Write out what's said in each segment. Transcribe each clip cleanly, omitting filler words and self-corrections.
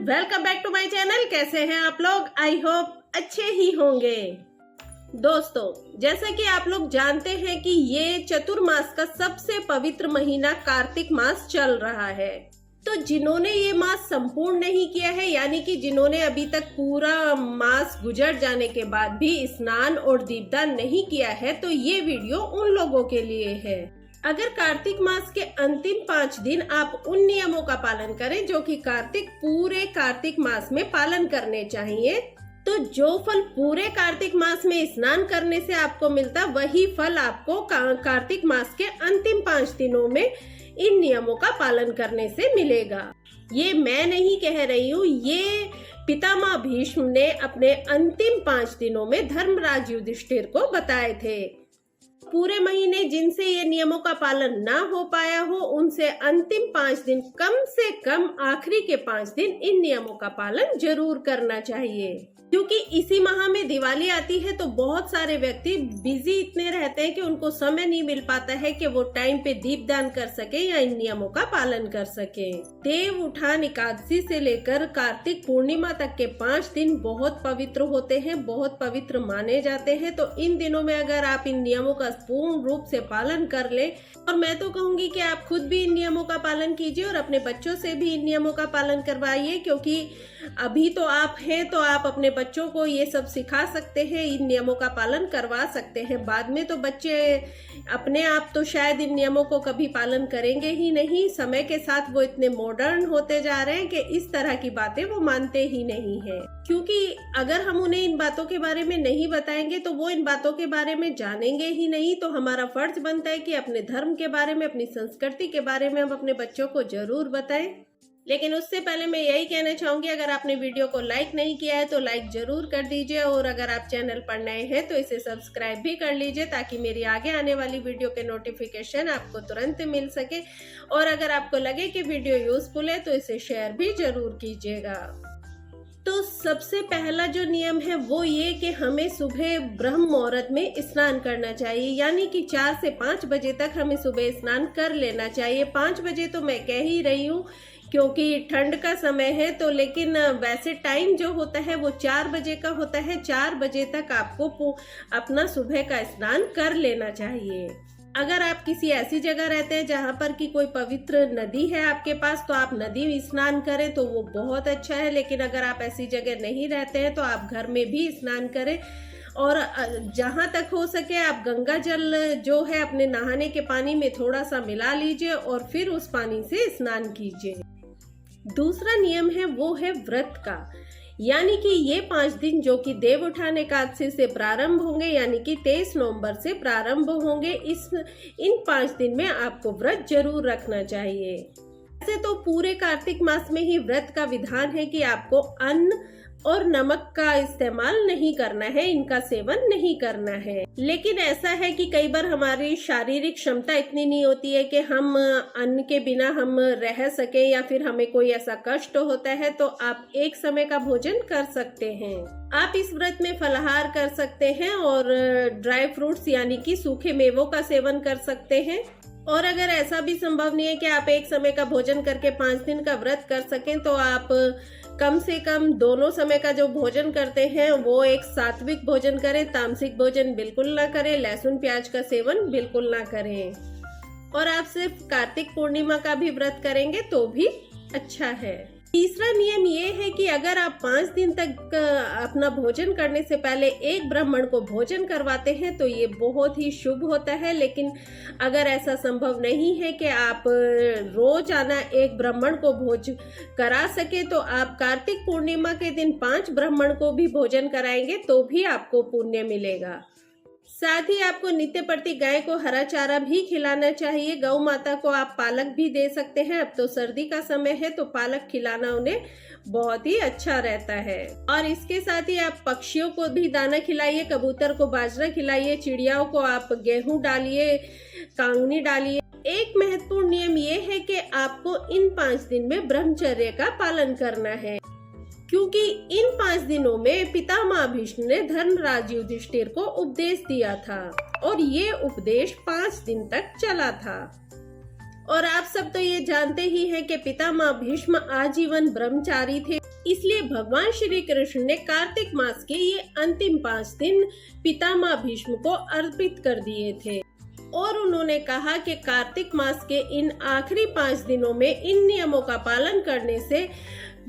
Welcome back to my channel. कैसे हैं आप लोग? आई होप अच्छे ही होंगे। दोस्तों, जैसा कि आप लोग जानते हैं कि ये चतुर्मास का सबसे पवित्र महीना कार्तिक मास चल रहा है। तो जिन्होंने ये मास संपूर्ण नहीं किया है, यानी कि जिन्होंने अभी तक पूरा मास गुजर जाने के बाद भी स्नान और दीपदान नहीं किया है, तो ये वीडियो उन लोगों के लिए है। अगर कार्तिक मास के अंतिम 5 दिन आप उन नियमों का पालन करें जो कि पूरे कार्तिक मास में पालन करने चाहिए, तो जो फल पूरे कार्तिक मास में स्नान करने से आपको मिलता, वही फल आपको कार्तिक मास के अंतिम 5 दिनों में इन नियमों का पालन करने से मिलेगा। ये मैं नहीं कह रही हूँ, ये पितामह भीष्म ने अपने अंतिम 5 दिनों में धर्मराज युधिष्ठिर को बताए थे। पूरे महीने जिनसे ये नियमों का पालन ना हो पाया हो, उनसे अंतिम 5 दिन, कम से कम आखिरी के 5 दिन इन नियमों का पालन जरूर करना चाहिए। क्योंकि इसी माह में दिवाली आती है, तो बहुत सारे व्यक्ति बिजी इतने रहते हैं कि उनको समय नहीं मिल पाता है कि वो टाइम पे दीपदान कर सके या इन नियमों का पालन कर सके। देव उठान एकादशी से लेकर कार्तिक पूर्णिमा तक के 5 दिन बहुत पवित्र होते हैं, बहुत पवित्र माने जाते हैं। तो इन दिनों में अगर आप इन नियमों का पूर्ण रूप से पालन कर ले, और मैं तो कहूंगी कि आप खुद भी इन नियमों का पालन कीजिए और अपने बच्चों से भी इन नियमों का पालन करवाइए। क्योंकि अभी तो आप हैं, तो आप अपने बच्चों को ये सब सिखा सकते हैं, इन नियमों का पालन करवा सकते हैं। बाद में तो बच्चे अपने आप तो शायद इन नियमों को कभी पालन करेंगे ही नहीं। समय के साथ वो इतने मॉडर्न होते जा रहे हैं कि इस तरह की बातें वो मानते ही नहीं है। क्योंकि अगर हम उन्हें इन बातों के बारे में नहीं बताएंगे, तो वो इन बातों के बारे में जानेंगे ही नहीं। तो हमारा फर्ज बनता है कि अपने धर्म के बारे में, अपनी संस्कृति के बारे में हम अपने बच्चों को जरूर बताएं। लेकिन उससे पहले मैं यही कहना चाहूंगी, अगर आपने वीडियो को लाइक नहीं किया है तो लाइक जरूर कर दीजिए, और अगर आप चैनल पर नए हैं तो इसे सब्सक्राइब भी कर लीजिए, ताकि मेरी आगे आने वाली वीडियो के नोटिफिकेशन आपको तुरंत मिल सके। और अगर आपको लगे कि वीडियो यूजफुल है तो इसे शेयर भी जरूर कीजिएगा। तो सबसे पहला जो नियम है वो ये कि हमें सुबह ब्रह्म मुहूर्त में स्नान करना चाहिए, यानी कि 4 से 5 बजे तक हमें सुबह स्नान कर लेना चाहिए। 5 बजे तो मैं कह ही रही हूँ क्योंकि ठंड का समय है, तो लेकिन वैसे टाइम जो होता है वो 4 बजे का होता है। 4 बजे तक आपको अपना सुबह का स्नान कर लेना चाहिए। अगर आप किसी ऐसी जगह रहते हैं जहाँ पर कि कोई पवित्र नदी है आपके पास, तो आप नदी स्नान करें तो वो बहुत अच्छा है। लेकिन अगर आप ऐसी जगह नहीं रहते हैं तो आप घर में भी स्नान करें, और जहाँ तक हो सके आप गंगा जल जो है अपने नहाने के पानी में थोड़ा सा मिला लीजिए और फिर उस पानी से स्नान कीजिए। दूसरा नियम है वो है व्रत का, यानी कि ये 5 दिन जो कि देव उठान एकादशी से प्रारंभ होंगे, यानी कि 23 नवंबर से प्रारंभ होंगे, इन 5 दिन में आपको व्रत जरूर रखना चाहिए। ऐसे तो पूरे कार्तिक मास में ही व्रत का विधान है कि आपको अन्न और नमक का इस्तेमाल नहीं करना है, इनका सेवन नहीं करना है। लेकिन ऐसा है कि कई बार हमारी शारीरिक क्षमता इतनी नहीं होती है कि हम अन्न के बिना हम रह सके, या फिर हमें कोई ऐसा कष्ट होता है, तो आप एक समय का भोजन कर सकते हैं। आप इस व्रत में फलाहार कर सकते हैं और ड्राई फ्रूट्स यानी कि सूखे मेवों का सेवन कर सकते हैं। और अगर ऐसा भी संभव नहीं है कि आप एक समय का भोजन करके 5 दिन का व्रत कर सकें, तो आप कम से कम दोनों समय का जो भोजन करते हैं वो एक सात्विक भोजन करें, तामसिक भोजन बिल्कुल ना करें, लहसुन प्याज का सेवन बिल्कुल ना करें। और आप सिर्फ कार्तिक पूर्णिमा का भी व्रत करेंगे तो भी अच्छा है। तीसरा नियम ये है कि अगर आप 5 दिन तक अपना भोजन करने से पहले एक ब्राह्मण को भोजन करवाते हैं तो ये बहुत ही शुभ होता है। लेकिन अगर ऐसा संभव नहीं है कि आप रोजाना एक ब्राह्मण को भोज करा सके, तो आप कार्तिक पूर्णिमा के दिन 5 ब्राह्मण को भी भोजन कराएंगे तो भी आपको पुण्य मिलेगा। साथ ही आपको नित्य प्रति गाय को हरा चारा भी खिलाना चाहिए। गौ माता को आप पालक भी दे सकते हैं। अब तो सर्दी का समय है तो पालक खिलाना उन्हें बहुत ही अच्छा रहता है। और इसके साथ ही आप पक्षियों को भी दाना खिलाइए, कबूतर को बाजरा खिलाइए, चिड़ियाओं को आप गेहूं डालिए, कांगनी डालिए। एक महत्वपूर्ण नियम ये है कि आपको इन 5 दिन में ब्रह्मचर्य का पालन करना है, क्योंकि इन 5 दिनों में पितामह भीष्म ने धर्मराज युधिष्ठिर को उपदेश दिया था और ये उपदेश 5 दिन तक चला था। और आप सब तो ये जानते ही हैं कि पितामह भीष्म आजीवन ब्रह्मचारी थे, इसलिए भगवान श्री कृष्ण ने कार्तिक मास के ये अंतिम 5 दिन पितामह भीष्म को अर्पित कर दिए थे और उन्होंने कहा कि कार्तिक मास के इन आखिरी 5 दिनों में इन नियमों का पालन करने से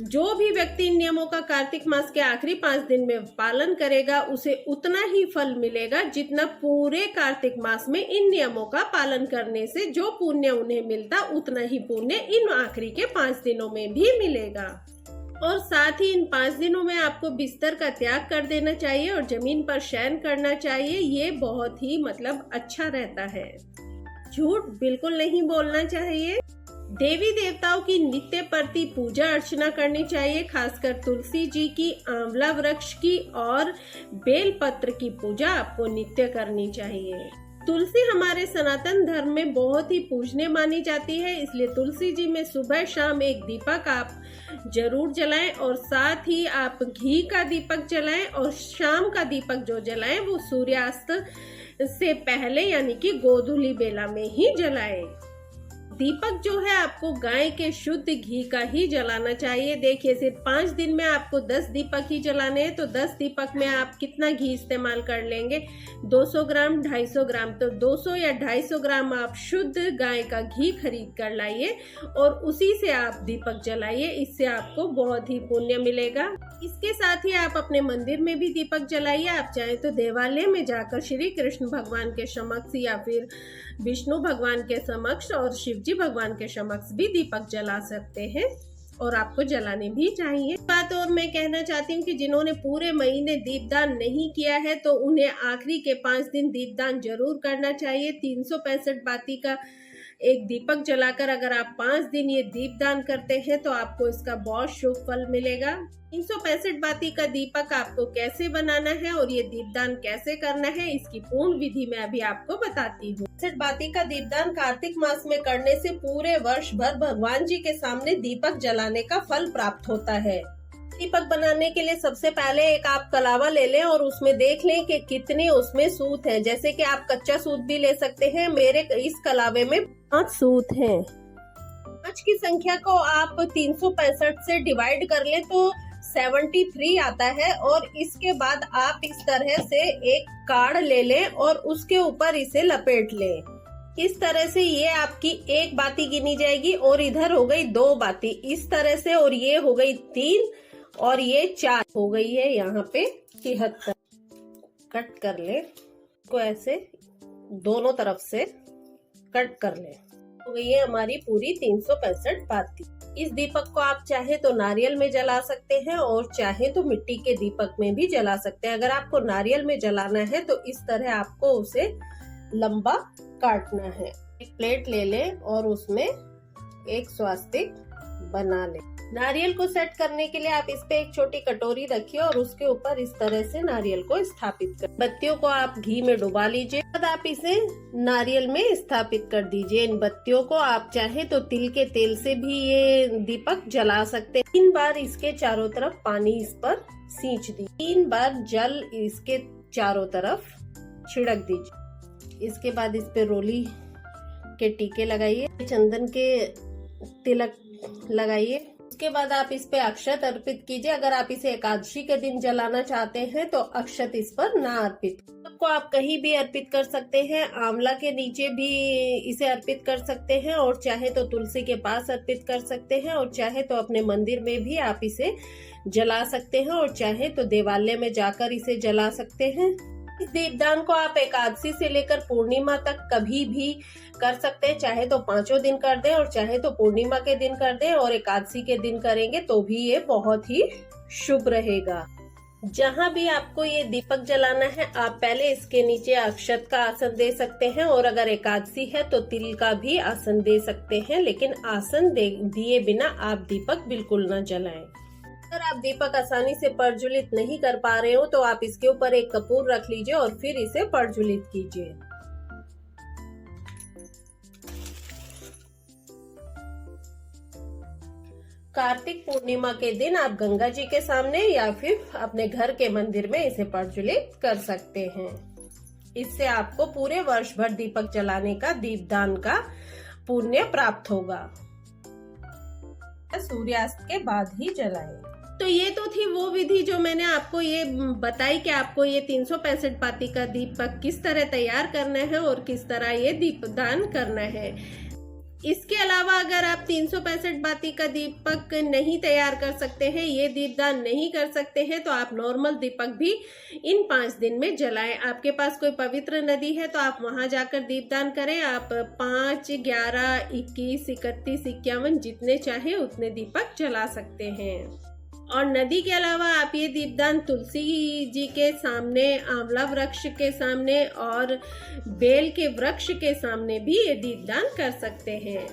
जो भी व्यक्ति इन नियमों का कार्तिक मास के आखिरी 5 दिन में पालन करेगा उसे उतना ही फल मिलेगा जितना पूरे कार्तिक मास में इन नियमों का पालन करने से जो पुण्य उन्हें मिलता उतना ही पुण्य इन आखिरी के 5 दिनों में भी मिलेगा। और साथ ही इन 5 दिनों में आपको बिस्तर का त्याग कर देना चाहिए और जमीन पर शयन करना चाहिए। ये बहुत ही अच्छा रहता है। झूठ बिल्कुल नहीं बोलना चाहिए। देवी देवताओं की नित्य प्रति पूजा अर्चना करनी चाहिए, खासकर तुलसी जी की, आंवला वृक्ष की और बेल पत्र की पूजा आपको नित्य करनी चाहिए। तुलसी हमारे सनातन धर्म में बहुत ही पूजनीय मानी जाती है, इसलिए तुलसी जी में सुबह शाम एक दीपक आप जरूर जलाएं और साथ ही आप घी का दीपक जलाएं और शाम का दीपक जो जलाएं वो सूर्यास्त से पहले यानी कि गोधूली बेला में ही जलाएं। दीपक जो है आपको गाय के शुद्ध घी का ही जलाना चाहिए। देखिए सिर्फ 5 दिन में आपको 10 दीपक ही जलाने हैं, तो 10 दीपक में आप कितना घी इस्तेमाल कर लेंगे? 200 ग्राम, 250 ग्राम। तो 200 या 250 ग्राम आप शुद्ध गाय का घी खरीद कर लाइए और उसी से आप दीपक जलाइए। इससे आपको बहुत ही पुण्य मिलेगा। इसके साथ ही आप अपने मंदिर में भी दीपक जलाइए। आप चाहें तो देवालय में जाकर श्री कृष्ण भगवान के समक्ष या फिर विष्णु भगवान के समक्ष और शिव जी भगवान के समक्ष भी दीपक जला सकते हैं और आपको जलाने भी चाहिए। बात और मैं कहना चाहती हूँ कि जिन्होंने पूरे महीने दीपदान नहीं किया है तो उन्हें आखिरी के 5 दिन दीपदान जरूर करना चाहिए। 365 बाती का एक दीपक जलाकर अगर आप 5 दिन ये दीपदान करते हैं तो आपको इसका बहुत शुभ फल मिलेगा। 365 बाती का दीपक आपको कैसे बनाना है और ये दीपदान कैसे करना है इसकी पूर्ण विधि मैं अभी आपको बताती हूँ। 65 बाती का दीपदान कार्तिक मास में करने से पूरे वर्ष भर भगवान जी के सामने दीपक जलाने का फल प्राप्त होता है। दीपक बनाने के लिए सबसे पहले एक आप कलावा ले लें और उसमें देख लें कि कितने उसमें सूत हैं। जैसे कि आप कच्चा सूत भी ले सकते हैं। मेरे इस कलावे में 5 सूत हैं। 5 की संख्या को आप 365 से डिवाइड कर लें तो 73 आता है और इसके बाद आप इस तरह से एक कार्ड ले लें और उसके ऊपर इसे लपेट लें। इस तरह से ये आपकी एक बाती गिनी जाएगी और इधर हो गई 2 बाती इस तरह से और ये हो गई 3 और ये 4 हो गई है यहाँ पे 73। कट कर ले को ऐसे दोनों तरफ से कट कर ले। हो गई है हमारी पूरी 365 बाती। इस दीपक को आप चाहे तो नारियल में जला सकते हैं और चाहे तो मिट्टी के दीपक में भी जला सकते हैं। अगर आपको नारियल में जलाना है तो इस तरह आपको उसे लंबा काटना है। एक प्लेट ले ले और उसमें एक स्वास्तिक बना ले। नारियल को सेट करने के लिए आप इस पे एक छोटी कटोरी रखिए और उसके ऊपर इस तरह से नारियल को स्थापित कर। बत्तियों को आप घी में डुबा लीजिए, बाद आप इसे नारियल में स्थापित कर दीजिए। इन बत्तियों को आप चाहे तो तिल के तेल से भी ये दीपक जला सकते हैं। 3 बार इसके चारों तरफ पानी इस पर सींच दीजिए। 3 बार जल इसके चारों तरफ छिड़क दीजिए। इसके बाद इस पे रोली के टीके लगाइए, चंदन के तिलक लगाइए। उसके बाद आप इस पे अक्षत अर्पित कीजिए। अगर आप इसे एकादशी के दिन जलाना चाहते हैं तो अक्षत इस पर ना अर्पित। को आप कहीं भी अर्पित कर सकते हैं। आंवला के नीचे भी इसे अर्पित कर सकते हैं और चाहे तो तुलसी के पास अर्पित कर सकते हैं और चाहे तो अपने मंदिर में भी आप इसे जला सकते हैं और चाहे तो देवालय में जाकर इसे जला सकते हैं। इस दीपदान को आप एकादशी से लेकर पूर्णिमा तक कभी भी कर सकते हैं। चाहे तो 5 दिन कर दें और चाहे तो पूर्णिमा के दिन कर दें और एकादशी के दिन करेंगे तो भी ये बहुत ही शुभ रहेगा। जहाँ भी आपको ये दीपक जलाना है आप पहले इसके नीचे अक्षत का आसन दे सकते हैं और अगर एकादशी है तो तिल का भी आसन दे सकते हैं, लेकिन आसन दिए बिना आप दीपक बिल्कुल न जलाएं। अगर आप दीपक आसानी से प्रज्वलित नहीं कर पा रहे हो तो आप इसके ऊपर एक कपूर रख लीजिए और फिर इसे प्रज्वलित कीजिए। कार्तिक पूर्णिमा के दिन आप गंगा जी के सामने या फिर अपने घर के मंदिर में इसे प्रज्वलित कर सकते हैं। इससे आपको पूरे वर्ष भर दीपक जलाने का, दीपदान का पुण्य प्राप्त होगा। सूर्यास्त के बाद ही जलाएं। तो ये तो थी वो विधि जो मैंने आपको ये बताई कि आपको ये 365 पाती का दीपक किस तरह तैयार करना है और किस तरह ये दीपदान करना है। इसके अलावा अगर आप 365 बाती का दीपक नहीं तैयार कर सकते हैं, ये दीपदान नहीं कर सकते हैं, तो आप नॉर्मल दीपक भी इन 5 दिन में जलाएं। आपके पास कोई पवित्र नदी है तो आप वहां जाकर दीपदान करें। आप 5, 11, 21, 31, 51 जितने चाहे उतने दीपक जला सकते हैं। और नदी के अलावा आप ये दीपदान तुलसी जी के सामने, आंवला वृक्ष के सामने और बेल के वृक्ष के सामने भी ये दीपदान कर सकते हैं।